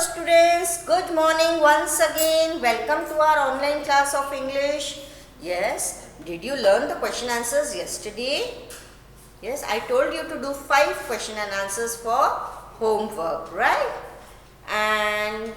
students, good morning once again. Welcome to our online class of English. Yes, did you learn the question answers yesterday? Yes, I told you to do 5 question and answers for homework, right? And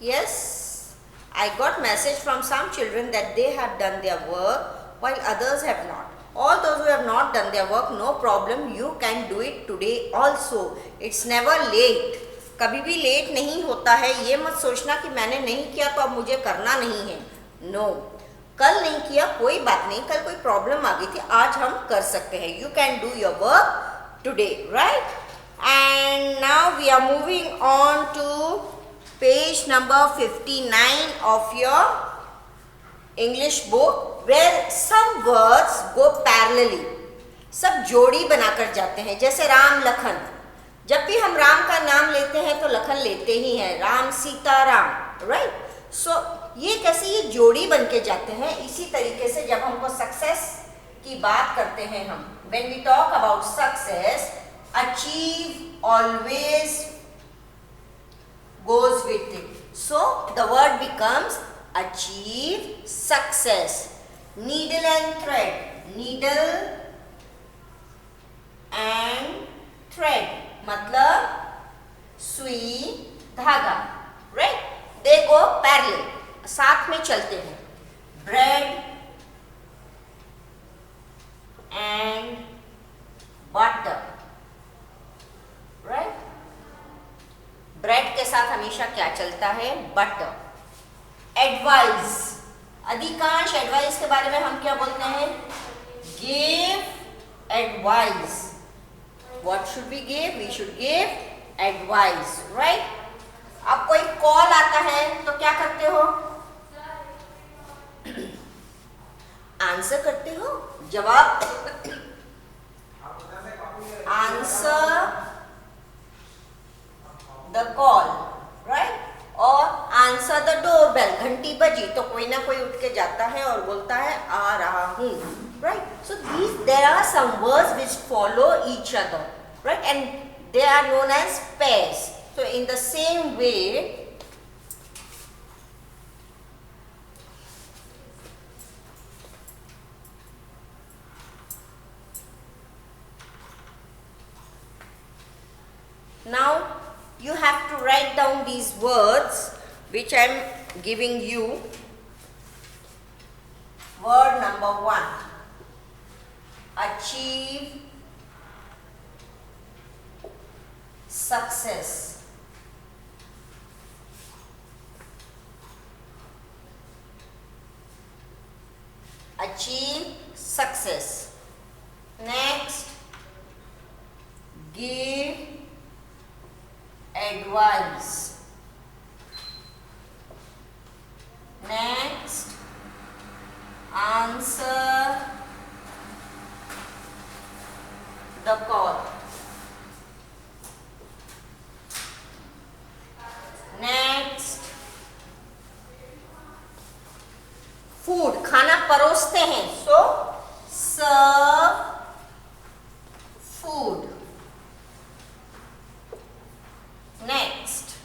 yes, I got message from some children that they have done their work while others have not. All those who have not done their work, no problem, you can do it today also. It's never late. कभी भी late नहीं होता है. ये मत सोचना कि मैंने नहीं किया तो अब मुझे करना नहीं है. नो, कल नहीं किया कोई बात नहीं, कल कोई प्रॉब्लम आ गई थी, आज हम कर सकते हैं. You can do your work today, right? And now we are moving on to page number 59 of your English book, where some words go parallelly. सब जोड़ी बनाकर जाते हैं. जैसे राम लखन, जब भी हम राम का नाम लेते हैं तो लखन लेते ही हैं. राम सीता राम, राइट? सो ये कैसे ये जोड़ी बन के जाते हैं. इसी तरीके से जब हमको सक्सेस की बात करते हैं हम, when we talk about success, achieve always goes with it. So the word becomes achieve success. Needle and thread, needle and thread मतलब सुई धागा, right? They go parallel, साथ में चलते हैं. Bread and butter, right? Bread के साथ हमेशा क्या चलता है? बटर. एडवाइस, अधिकांश एडवाइस के बारे में हम क्या बोलते हैं? Give advice. What should we give? We should give advice, right? अब कोई कॉल आता है तो क्या करते हो? आंसर करते हो. जवाब आंसर the call, right? और answer the doorbell. घंटी बजी तो कोई ना कोई उठ के जाता है और बोलता है आ रहा हूँ, right? So there are some words which follow each other, right? And they are known as pairs. So in the same way, now you have to write down these words which I am giving you. Word number 1, achieve success. Achieve success. Next, give advice. Next, answer the call. Next, food, खाना परोसते हैं, so serve food. Next,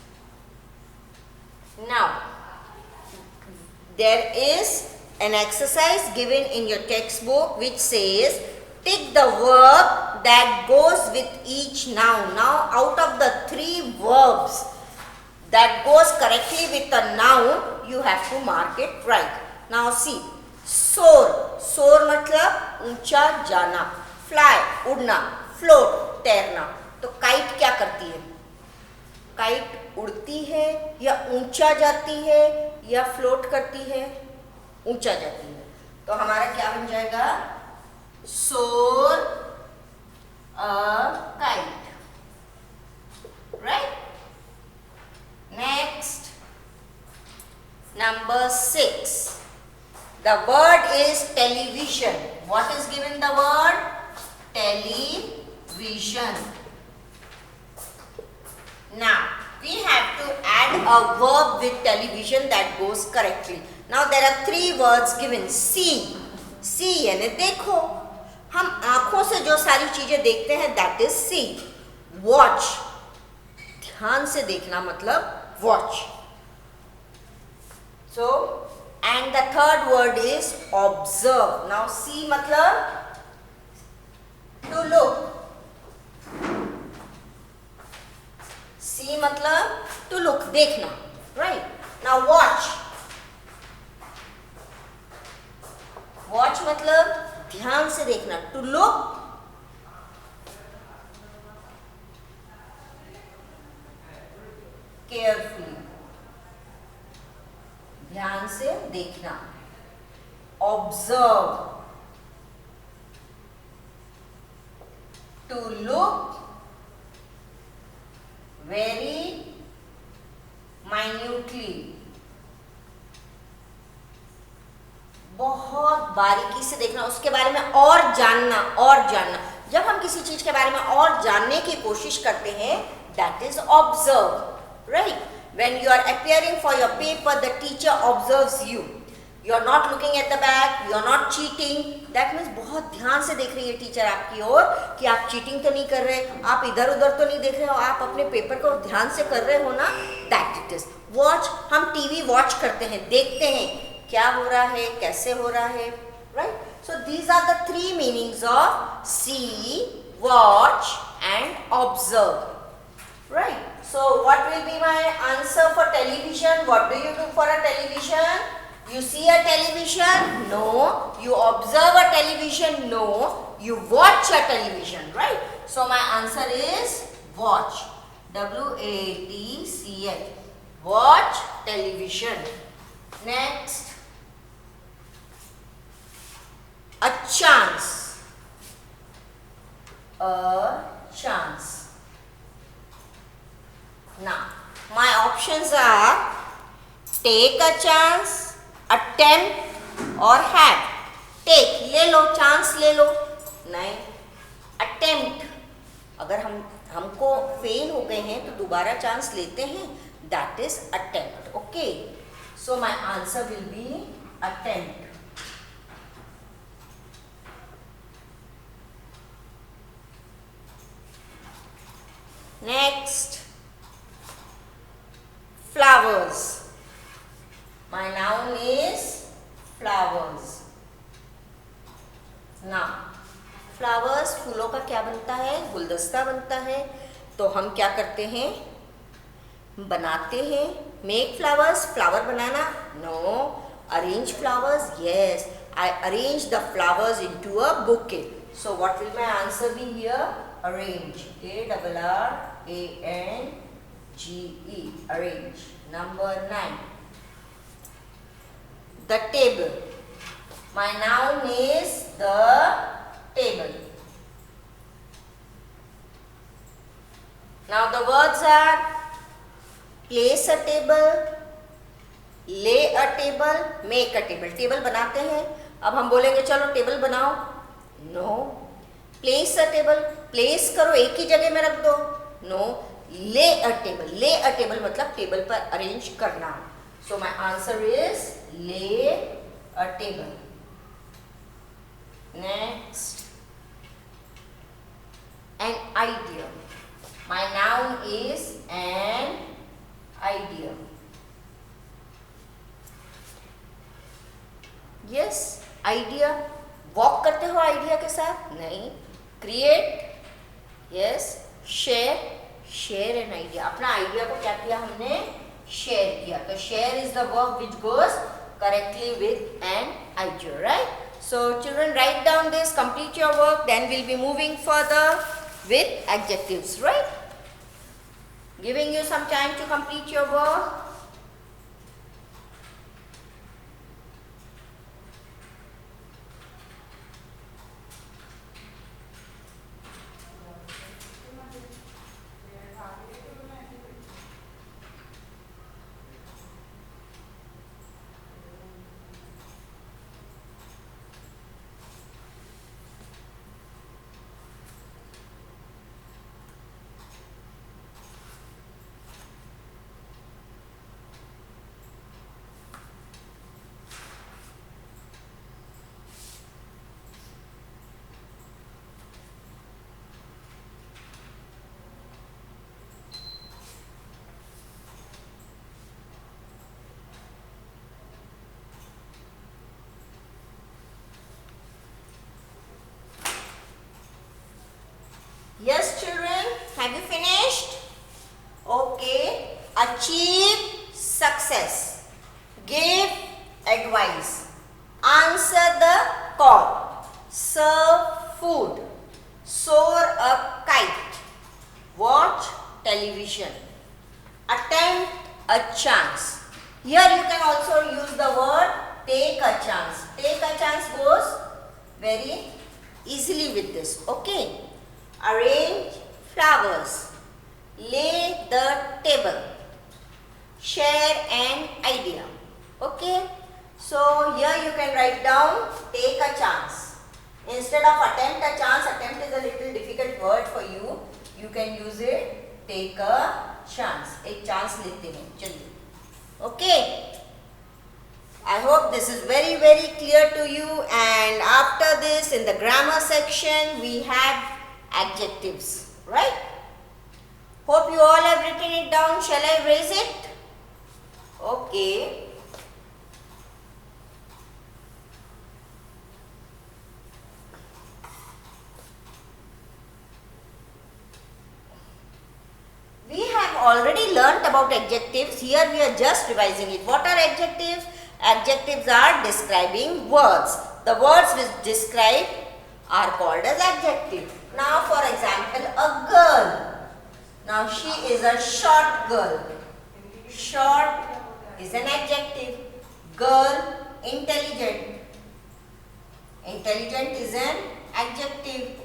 now there is an exercise given in your textbook which says tick the verb that goes with each noun. Now out of the 3 verbs that goes correctly with a noun, you have to mark it right. Now see, soar, soar मतलब ऊंचा जाना, fly उड़ना, float तैरना. तो kite क्या करती है? Kite उड़ती है या ऊंचा जाती है या फ्लोट करती है? ऊंचा जाती है. तो हमारा क्या बन जाएगा? सोर a kite, right? Next, number 6, the word is television. What is given the word? Television. Now we have to add a verb with television that goes correctly. Now there are 3 words given. See, see यानी देखो. हम आंखों से जो सारी चीजें देखते हैं that is see. Watch, ध्यान से देखना मतलब watch. So, and the third word is observe. Now see matlab to look. See matlab to look, देखना, right? Now watch. Watch मतलब ध्यान से देखना. To look carefully. ध्यान से देखना. Observe. To look very minutely. बहुत बारीकी से देखना, उसके बारे में और जानना और जानना. जब हम किसी चीज के बारे में और जानने की कोशिश करते हैं, that is observe, right? When you are appearing for your paper, the teacher observes you. You are not looking at the back, you are not cheating. That means बहुत ध्यान से देख रही है टीचर आपकी ओर कि आप चीटिंग तो नहीं कर रहे, आप इधर उधर तो नहीं देख रहे हो, आप अपने पेपर को ध्यान से कर रहे हो ना. That it is. Watch, हम टीवी वॉच करते हैं, देखते हैं क्या हो रहा है, कैसे हो रहा है, right? So these are the three meanings of see, watch and observe, right? So what will be my answer for television? What do you do for a television? You see a television? No. You observe a television? No. You watch a television, right? So my answer is watch. W-A-T-C-H. Watch television. Next. A chance. A chance. Now, my options are take a chance, attempt or have. Take, ले लो, chance ले लो. नहीं, attempt. अगर हमको fail हो गए हैं तो दोबारा चांस लेते हैं. That is attempt. Okay. So my answer will be attempt. Next, flowers. My noun is flowers. Now, flowers फूलों का क्या बनता है? गुलदस्ता बनता है. तो हम क्या करते हैं? बनाते हैं. Make flowers, flower banana? No. Arrange flowers? Yes. I arrange the flowers into a bouquet. So what will my answer be here? Arrange. A-R-R-A-N-G-E. Arrange. Number 9. The table. My noun is the table. Now the words are place a table, lay a table, make a table. Table बनाते हैं. अब हम बोलेंगे चलो table बनाओ. No. Place a table. Place करो, एक ही जगह में रख दो. No. Lay a table. Lay a table मतलब टेबल पर अरेंज करना. So my answer is lay a table. Next, an idea. My noun is an idea. Yes, idea. Walk करते हो आइडिया के साथ? नहीं. Create. Yes. Share. Share an idea. अपना idea को क्या किया हमने? Share किया. तो share is the verb which goes correctly with an idea, right? So children, write down this, complete your work, then we'll be moving further with adjectives, right? Giving you some time to complete your work. achieve success, give advice, answer the call, serve food, soar a kite, watch television, attempt a chance. Here you can also use the word take a chance. Take a chance goes very easily with this. Okay. Arrange flowers. Lay the table. Share an idea. Okay. So here you can write down take a chance. Instead of attempt a chance, attempt is a little difficult word for you. You can use it take a chance. एक chance लेते हैं जल्दी. Okay. I hope this is very clear to you, and after this in the grammar section we have adjectives, right? Hope you all have written it down. Shall I raise it? Okay. We have already learnt about adjectives. Here we are just revising it. What are adjectives? Adjectives are describing words. The words which describe are called as adjectives. Now for example, a girl. Now she is a short girl. Short is an adjective. Girl, intelligent. Intelligent is an adjective.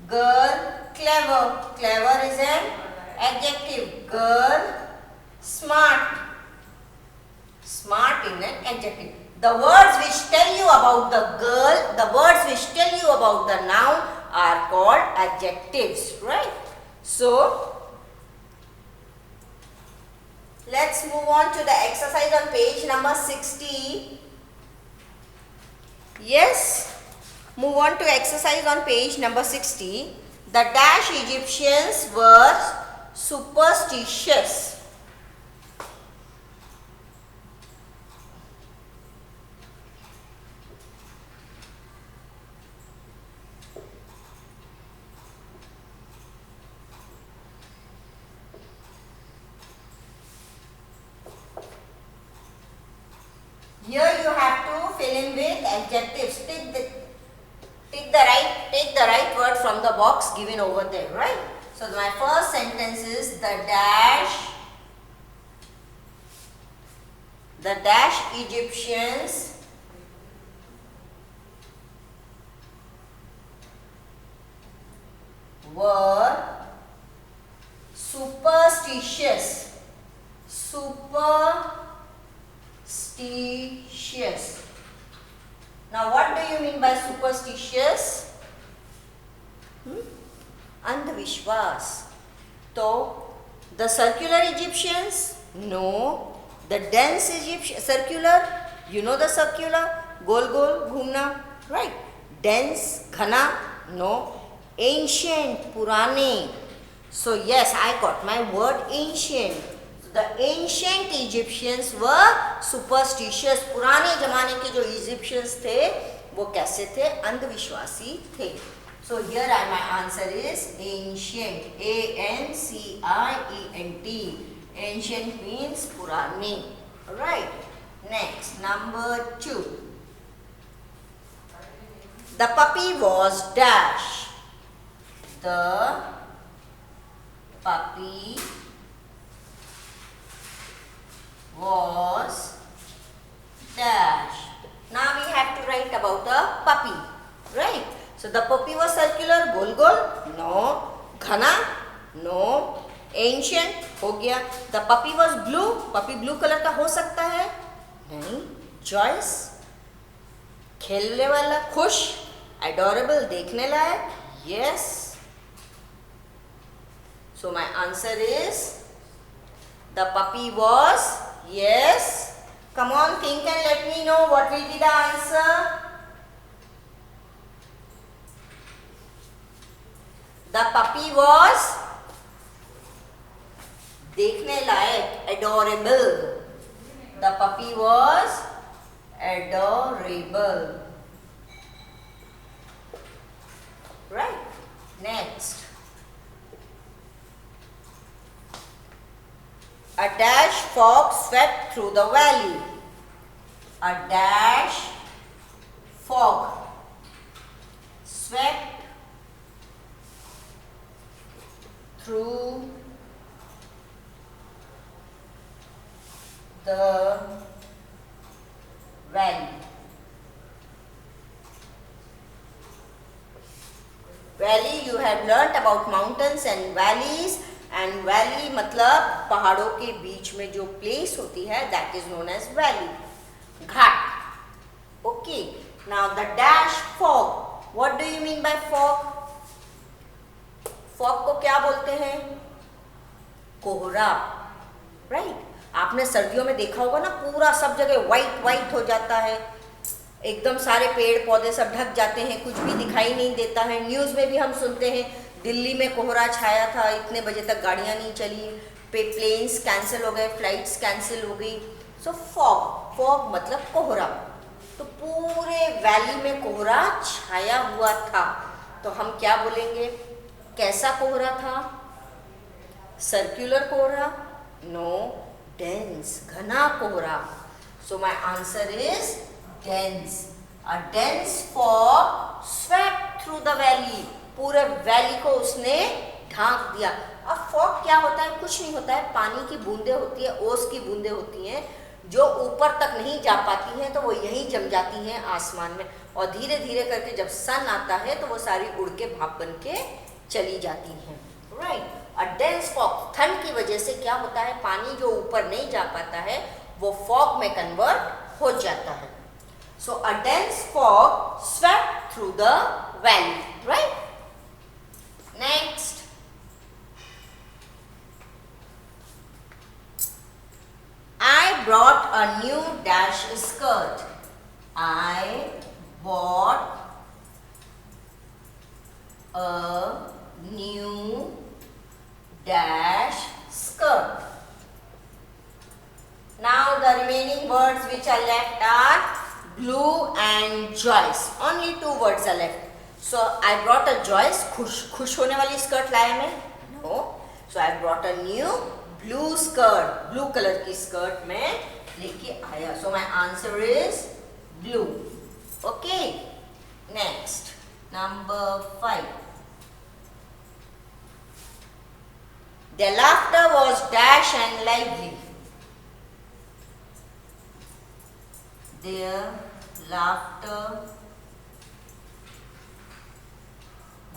Girl, clever. Clever is an adjective. Girl, smart. Smart is an adjective. The words which tell you about the girl, the words which tell you about the noun are called adjectives, right? So, let's move on to the exercise on page number 60. Yes, move on to exercise on page number 60. The dash Egyptians were superstitious. Here you have to fill in with adjectives. Take the right word from the box given over there, right? So my first sentence is the dash Egyptians were superstitious. Superstitious. Now what do you mean by superstitious? Andhvishwas. So the circular Egyptians? No. The dense Egyptian, circular, you know the circular, gol gol, ghumna, right? Dense, ghana, no. Ancient, purane. So yes, I got my word ancient. The ancient Egyptians were superstitious. पुराने जमाने के जो Egyptians थे, वो कैसे थे? अंधविश्वासी थे. So here my answer is ancient. A-N-C-I-E-N-T. Ancient means purane. Alright. Next, number 2. The puppy was dash. The puppy was dash. Now we have to write about a puppy, right? So the puppy was circular, gol gol, no. Ghana, no. Ancient, हो गया. The puppy was blue, puppy blue color का हो सकता है? नहीं. Joyous, खेलने वाला, खुश, adorable, देखने लायक, yes. So my answer is the puppy was, yes. Come on, think and let me know what will be the answer. The puppy was देखने लायक, adorable. The puppy was adorable. Right? Next. A dash fog swept through the valley. A dash fog swept through the valley. Valley, you have learnt about mountains and valleys, and valley मतलब पहाड़ों के बीच में जो place होती है, that is known as valley. Ghat. Okay. Now the dash fog. What do you mean by fog? Fog को क्या बोलते हैं? कोहरा. Right? आपने सर्दियों में देखा होगा ना, पूरा सब जगह white white हो जाता है, एकदम सारे पेड़ पौधे सब ढक जाते हैं, कुछ भी दिखाई नहीं देता है. न्यूज़ में भी हम सुनते हैं दिल्ली में कोहरा छाया था, इतने बजे तक गाड़ियाँ नहीं चली, प्लेन्स कैंसिल हो गए, फ्लाइट्स कैंसिल हो गई. सो फॉग, फॉग मतलब कोहरा. तो पूरे वैली में कोहरा छाया हुआ था. तो हम क्या बोलेंगे? कैसा कोहरा था? सर्कुलर कोहरा? नो, डेंस, घना कोहरा. सो my answer is dense. A dense fog swept through the valley. पूरे वैली को उसने ढांक दिया. अब फॉग क्या होता है? कुछ नहीं होता है, पानी की बूंदें होती है, ओस की बूंदें होती हैं जो ऊपर तक नहीं जा पाती हैं, तो वो यहीं जम जाती हैं आसमान में, और धीरे धीरे करके जब सन आता है तो वो सारी उड़ के भाप बन के चली जाती हैं. राइट. अ डेंस फॉग, ठंड की वजह से क्या होता है, पानी जो ऊपर नहीं जा पाता है वो फॉग में कन्वर्ट हो जाता है. So a dense fog swept through the valley, right? Next. I brought a new dash skirt. I bought a new dash skirt. Now the remaining words which are left are Blue and Joyce. Only two words are left. So I brought a Joyce. खुश होने वाली skirt लाया मैं? No. So I brought a new blue skirt. Blue color की skirt मैं लेके आया. So my answer is blue. Okay. Next. Number 5. Their laughter was dash and lively. Their laughter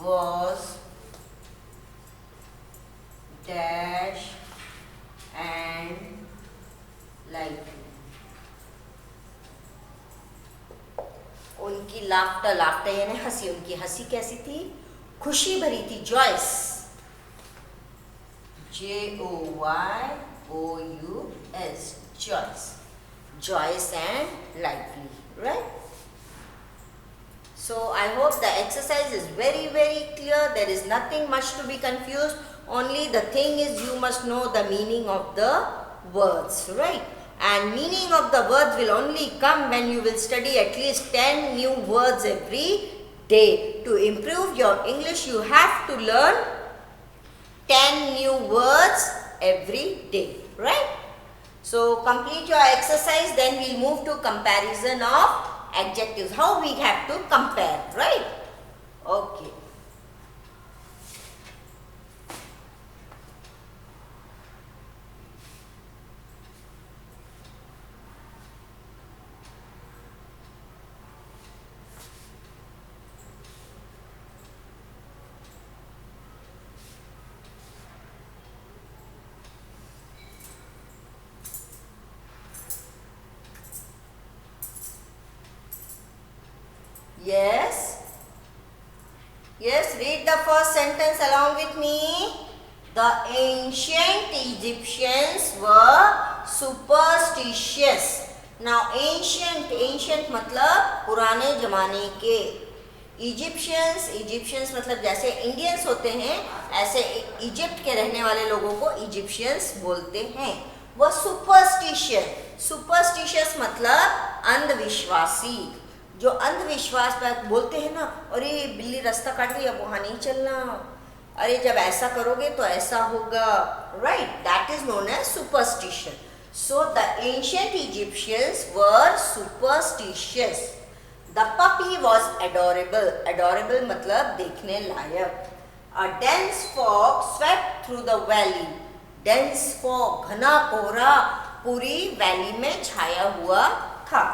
was dash and lively. उनकी laughter यानी हंसी, उनकी हंसी कैसी थी? खुशी भरी थी. Joyous, Joyous, joyous. Joyous and lively, right? So I hope the exercise is very clear. There is nothing much to be confused. Only the thing is you must know the meaning of the words, right? And meaning of the words will only come when you will study at least 10 new words every day. To improve your English, you have to learn 10 new words every day, right? So complete your exercise, then we'll move to comparison of adjectives. How we have to compare, right? Okay. Yes, read the first sentence along with me. The ancient Egyptians were superstitious. Now ancient मतलब पुराने जमाने के. Egyptians मतलब जैसे Indians होते हैं, ऐसे Egypt के रहने वाले लोगों को इजिप्शियंस बोलते हैं. वह सुपरस्टिशियस मतलब अंधविश्वासी. जो अंधविश्वास पर बोलते हैं ना, अरे बिल्ली रास्ता काट गई, अब वहाँ नहीं चलना, अरे जब ऐसा करोगे तो ऐसा होगा, right? That is known as superstition. So the ancient Egyptians were superstitious. The puppy was adorable. Adorable मतलब देखने लायक. A dense fog swept through the valley. Dense fog, घना कोहरा पूरी वैली में छाया हुआ था.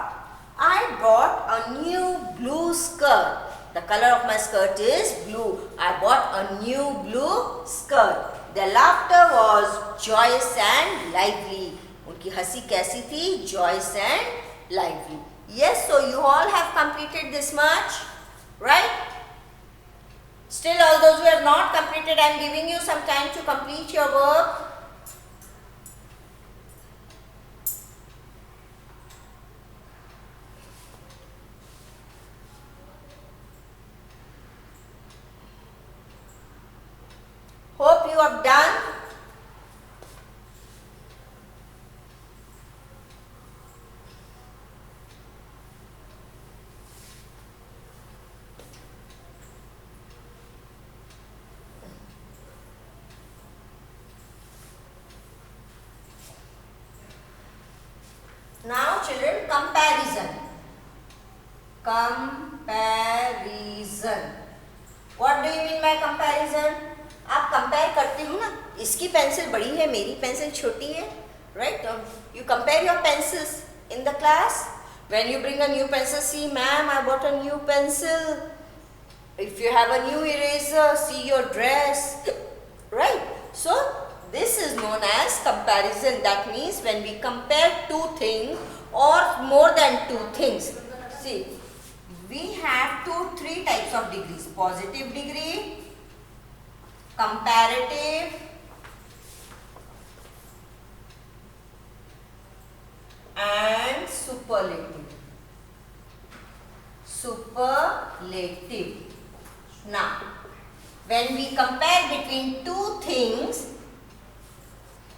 I bought a new blue skirt. The color of my skirt is blue. I bought a new blue skirt. Their laughter was joyous and lively. उनकी हंसी कैसी थी? Joyous and lively. Yes, so you all have completed this much, right? Still, all those who have not completed, I am giving you some time to complete your work. Hope you have done. Now children, comparison. Comparison. What do you mean by comparison? आप compare करते हो ना, इसकी pencil बड़ी है, मेरी pencil छोटी है, right? You compare your pencils in the class. When you bring a new pencil, see, ma'am, I bought a new pencil. If you have a new eraser, see your dress, right? So this is known as comparison. That means when we compare two things or more than two things. See, we have three types of degrees: positive degree, comparative, and superlative. Superlative. Now, when we compare between two things,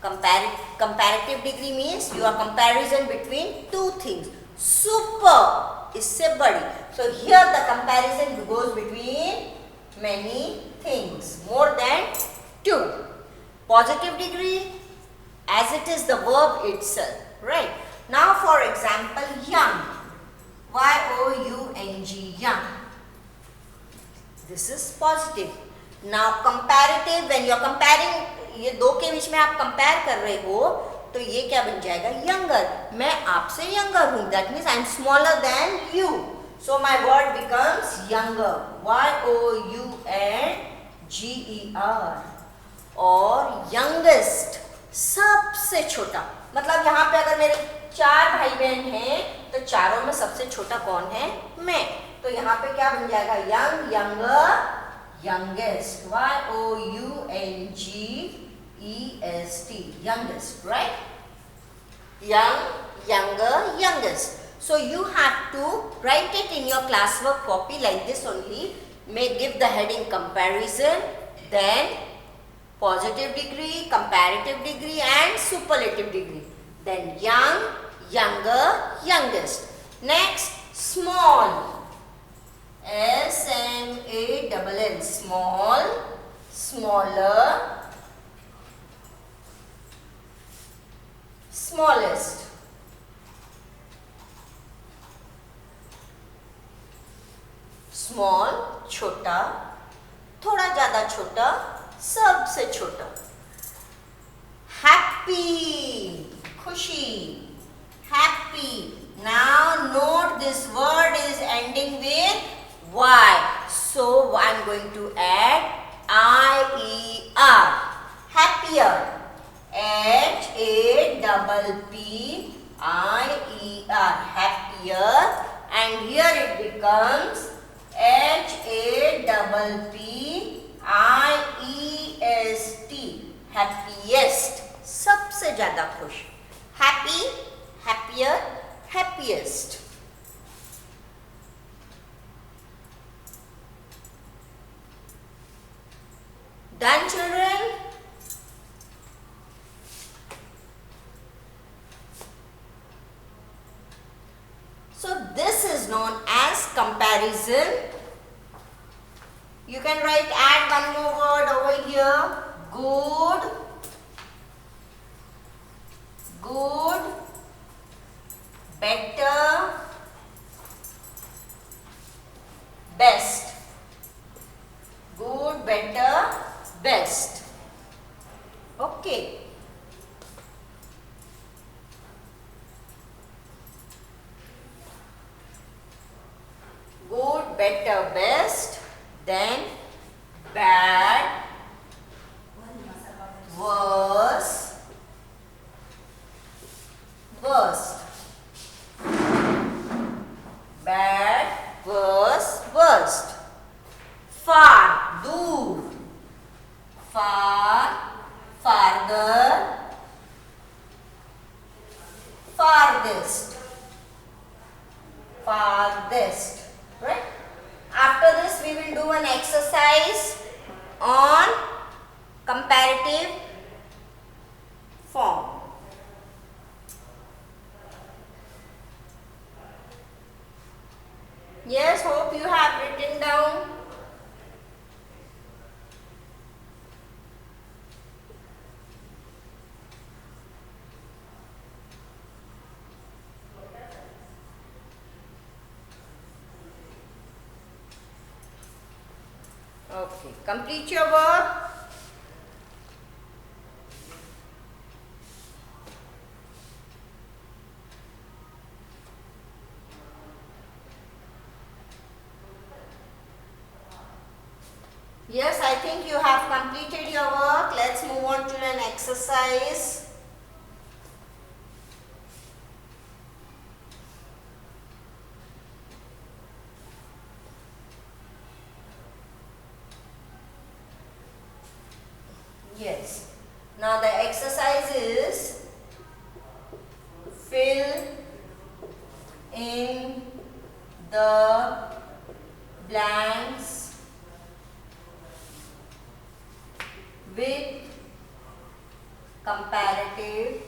comparative degree means your comparison between two things. Super, इससे बड़ी. So here the comparison goes between many things, more than two. Positive degree, as it is the verb itself, right? Now for example, young, Y-O-U-N-G, young. This is positive. Now comparative, when you are comparing, ये दो के बीच में आप compare कर रहे हो, तो ये क्या बन जाएगा? यंगर. मैं आपसे यंगर हूँ, that means I am smaller than you. So my word becomes younger. Y-O-U-N-G-E-R. और youngest, सबसे छोटा. मतलब यहाँ पे अगर मेरे 4 भाई बहन हैं, तो चारों में सबसे छोटा कौन है? मैं. तो यहाँ पे क्या बन जाएगा? young, younger, youngest. Y-O-U-N-G-E-S-T. Youngest, right? Young, younger, youngest. So you have to write it in your classwork copy like this only. May give the heading comparison, then positive degree, comparative degree, and superlative degree. Then young, younger, youngest. Next, small. S-M-A-L-L. Small, smaller, smallest. Small, छोटा, थोड़ा ज़्यादा छोटा, सबसे छोटा. Happy, खुशी, happy. Now note this word is ending with Y. So I am going to add I-E-R. Happier. H-A-P-P-I-E-R. Happier. And here it becomes H-A-P-P-I-E-S-T. Happiest. सबसे ज़्यादा खुश. Happy, happier, happiest. Done, children? So this is known as comparison. You can add one more word over here. Good, good, better, best. Good, better, best. Okay. Good, better, best. Then bad, worse, worst. Bad, worse, worst. Far, दूर. Far, farther, farthest. Farthest. Right? After this we will do an exercise on comparative form. Yes, hope you have written down. Okay, complete your work. Yes, I think you have completed your work. Let's move on to an exercise. Yes. Now the exercise is fill in the blanks with comparative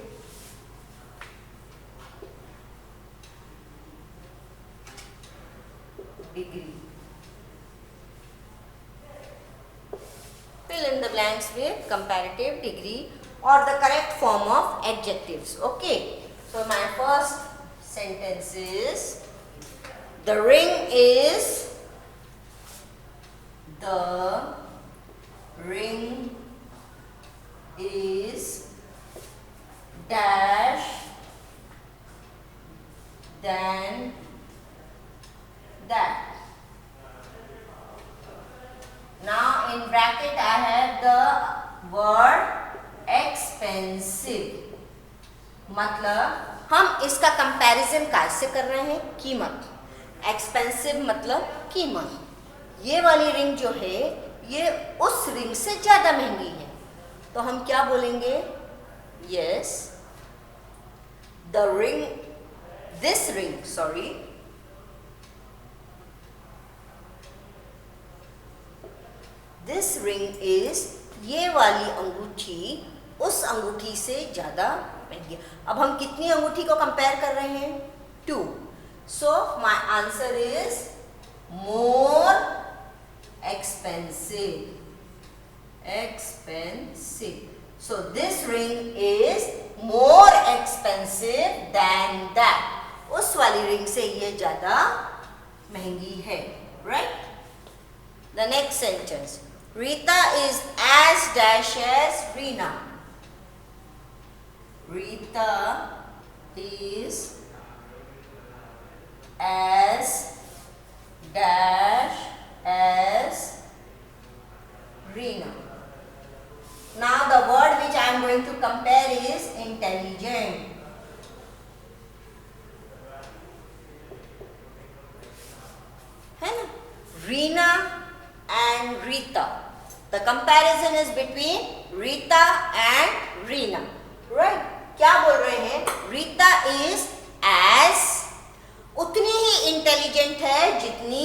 degree. Fill in the blanks with comparative degree or the correct form of adjectives. Okay. So my first sentence is, the ring is, the ring is dash than that. Now in bracket I have the word expensive. मतलब हम इसका comparison कैसे कर रहे हैं? कीमत. Expensive मतलब कीमत. ये वाली रिंग जो है ये उस रिंग से ज़्यादा महंगी है, तो हम क्या बोलेंगे? Yes, the ring, this ring, sorry, this ring is, ये वाली अंगूठी उस अंगूठी से ज़्यादा महंगी है. अब हम कितनी अंगूठी को कंपेयर कर रहे हैं? 2. सो my answer is more expensive. Expensive. So this ring is more expensive than that. उस वाली रिंग से ये ज़्यादा महंगी है. Right? The next sentence. Rita is as dash as Reena. Rita is as dash as Reena. Now the word which I am going to compare is intelligent. है ना? Reena and Rita. The comparison is between Rita and Reena. Right? क्या बोल रहे हैं? Rita is as, उतनी ही intelligent है जितनी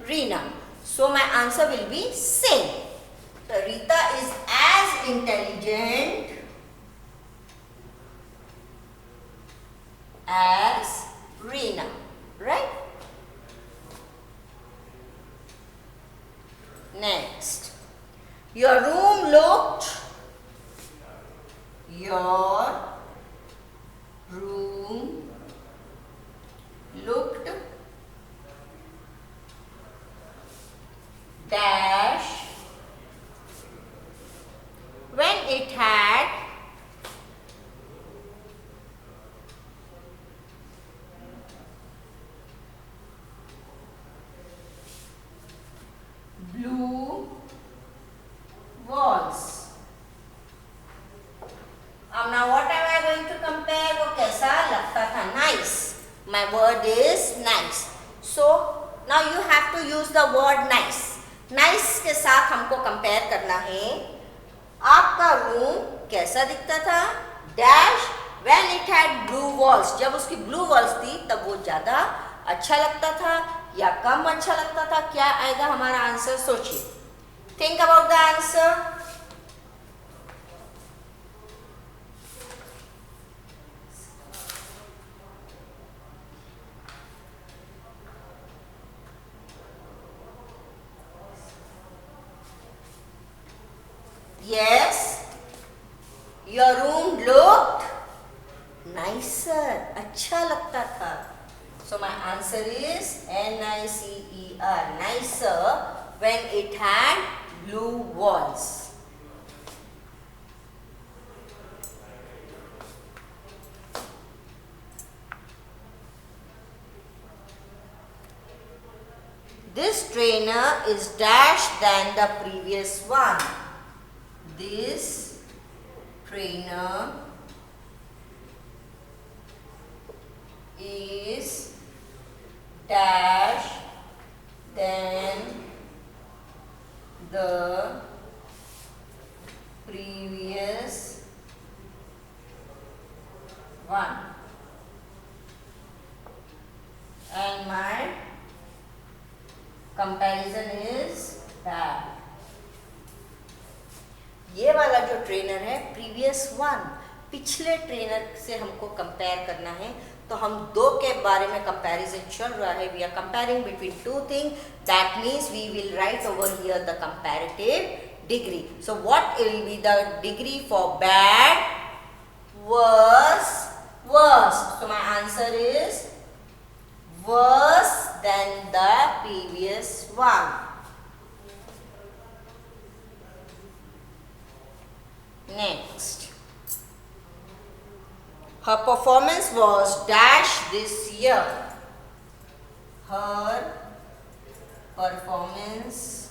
Reena. So my answer will be same. So Rita is as intelligent as Reena. Right? Next. Your room looked nice. My word is nice. So now you have to use the word nice. Nice के साथ हमको compare करना है. आपका room कैसा दिखता था? Dash when it had blue walls. जब उसकी blue walls थी तब वो ज़्यादा अच्छा लगता था या कम अच्छा लगता था? क्या आएगा हमारा आंसर? सोचिए. Think about the answer. Yes, your room looked nicer. अच्छा लगता था. So my answer is N-I-C-E-R, nicer, when it had blue walls. This trainer is dash than the previous one. This trainer is dash than the previous one. And my comparison is bad. ये वाला जो trainer है previous one, पिछले trainer से हमको compare करना है. तो हम दो के बारे में कंपैरिजन चल रहा है. We are comparing between two thing. That means we will write over here the comparative degree. So what will be the degree for bad? Worse. Worst. So my answer is worse than the previous one. Next, her performance was dash this year. Her performance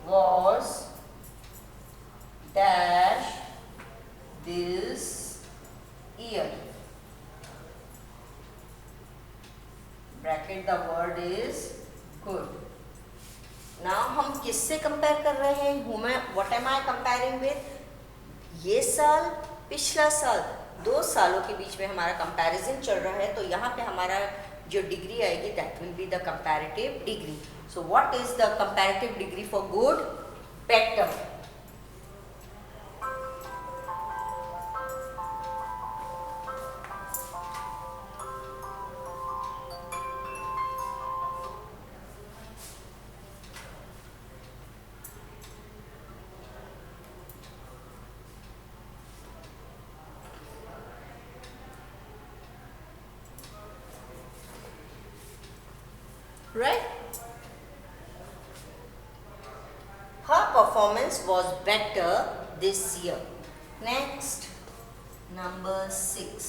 was dash this year. Bracket, the word is good. Now हम किससे compare कर रहे हैं? What am I comparing with? ये साल, पिछला साल, 2 सालों के बीच में हमारा कंपैरिजन चल रहा है. तो यहाँ पे हमारा जो डिग्री आएगी that will be the comparative degree. So what is the comparative degree for good? Better. Right? Her performance was better this year. Next, number 6.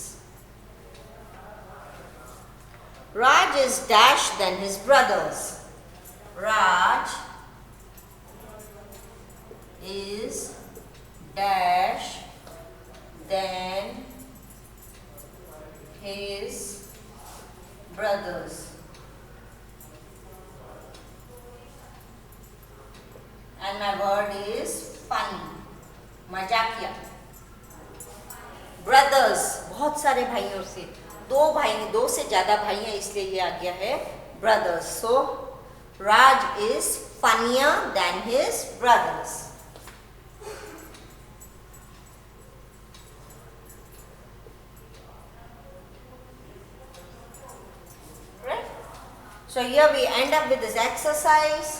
Raj is dash than his brothers. Raj is dash than his brothers. And my word is funny, मजाकिया. Brothers, बहुत सारे भाइयों से, 2 से ज़्यादा भाई हैं इसलिए ये आ गया है brothers. So Raj is funnier than his brothers. Right? So here we end up with this exercise.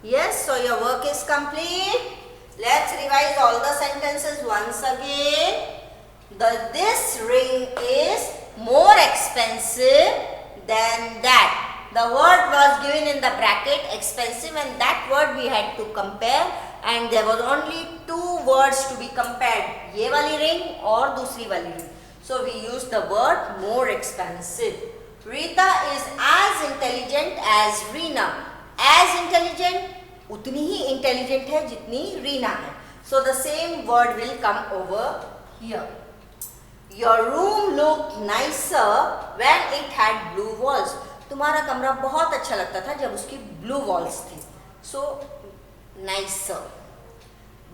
Yes, so your work is complete. Let's revise all the sentences once again. This ring is more expensive than that. The word was given in the bracket expensive, and that word we had to compare, and there was only two words to be compared, ये वाली ring और दूसरी वाली ring. So we used the word more expensive. Rita is as intelligent as Reena. As intelligent, उतनी ही intelligent है जितनी रीना है. So the same word will come over here. Your room looked nicer when it had blue walls. तुम्हारा कमरा बहुत अच्छा लगता था जब उसकी blue walls थी. So nicer.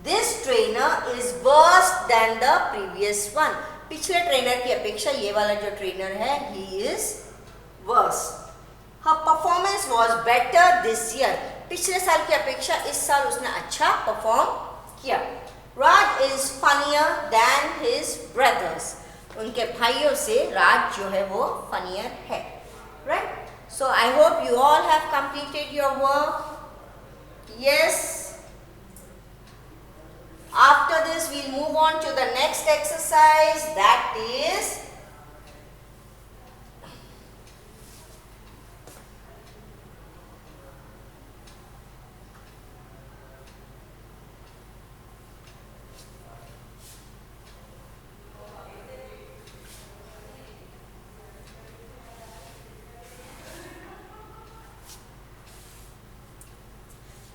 This trainer is worse than the previous one. पिछले ट्रेनर की अपेक्षा ये वाला जो ट्रेनर है, he is worse. Her performance was better this year. पिछले साल की अपेक्षा इस साल उसने अच्छा परफॉर्म किया. Raj is funnier than his brothers. उनके भाइयों से राज जो है वो funnier है. Right? So I hope you all have completed your work. Yes. After this, we'll move on to the next exercise, that is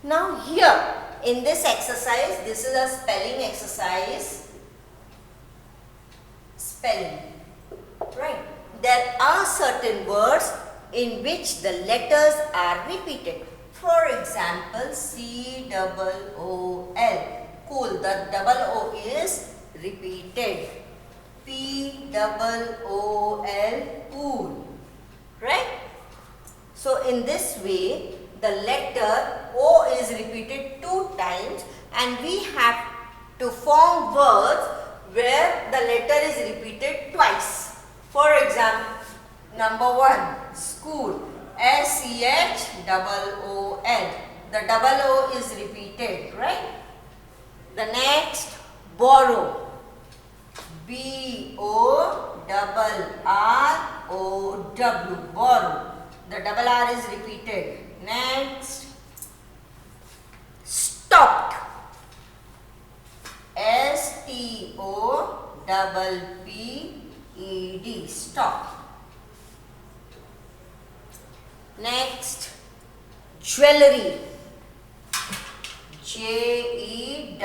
now here. In this exercise, this is a spelling exercise. Spelling, right? There are certain words in which the letters are repeated. For example, C-O-O-L, cool. The double O is repeated. P-O-O-L, cool, right? So in this way, the letter O is repeated 2 times, and we have to form words where the letter is repeated twice. For example, number 1, school, S-C-H-O-O-L. The double O is repeated, right? The next, borrow, B-O-R-R-O-W, borrow. The double R is repeated. Next, stopped, S-T-O-P-P-E-D, stopped. Next, jewelry, J-E-W-E-L-L-E-R-Y,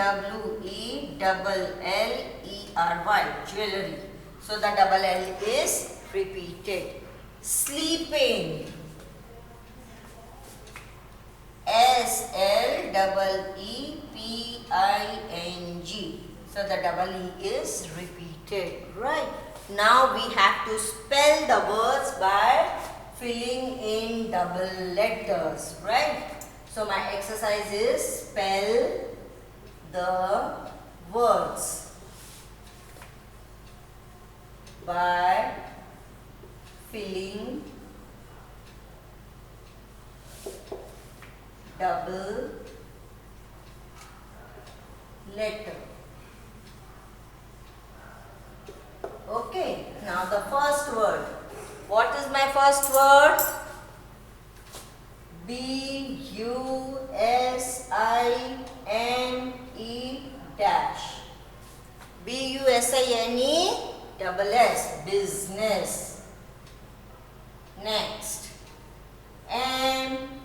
jewelry. So the double L is repeated. Sleeping, S-L-E-E-P-I-N-G. So the double E is repeated, right? Now we have to spell the words by filling in double letters, right? So my exercise is spell the words by filling double letter. Okay, now the first word. What is my first word? B-U-S-I-N-E dash. B-U-S-I-N-E double S, business. Next, M-I-I-O-N.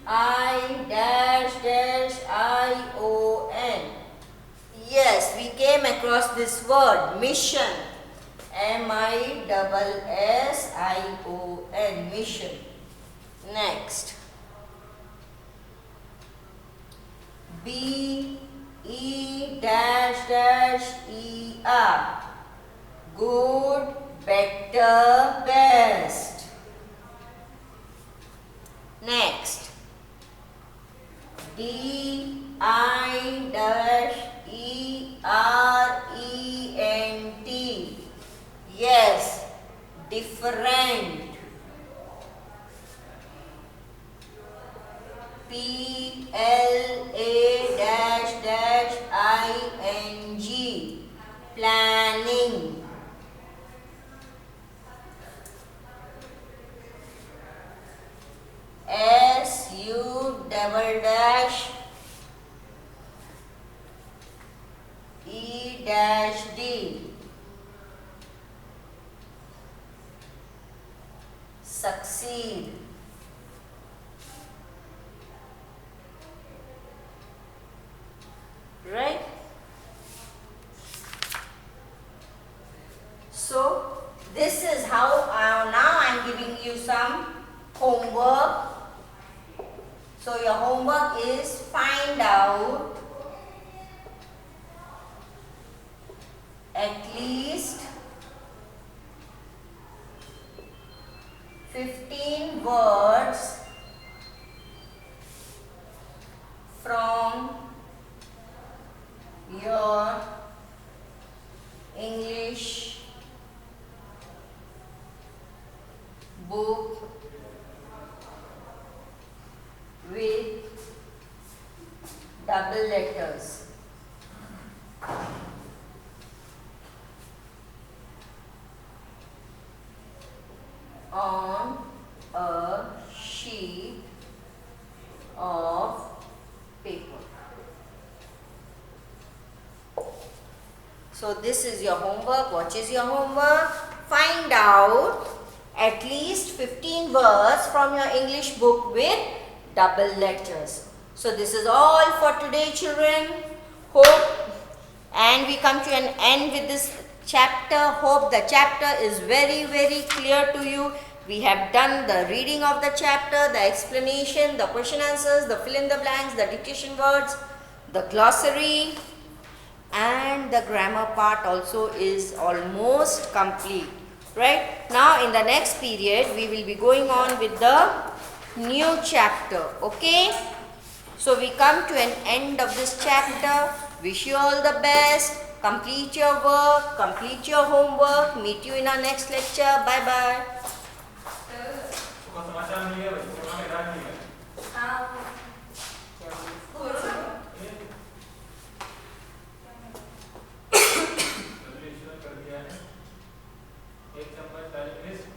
Yes, we came across this word, mission. M-I-S-S-I-O-N, mission. Next, B-E-E-R, good, better, best. Next, D-I-E-R-E-N-T. Yes, different. P-L Planning. SU-E-D. Succeed. Right? So this is how now I am giving you some homework. So your homework is find out at least 15 words from your English book with double letters. On a sheet of paper. So this is your homework. What is your homework? Find out at least 15 words from your English book with double letters. So this is all for today, children. Hope, and we come to an end with this chapter. Hope the chapter is very, very clear to you. We have done the reading of the chapter, the explanation, the question answers, the fill in the blanks, the dictation words, the glossary, and the grammar part also is almost complete. Right? Now in the next period, we will be going on with the new chapter. Okay? So we come to an end of this chapter. Wish you all the best. Complete your work, complete your homework. Meet you in our next lecture. Bye bye.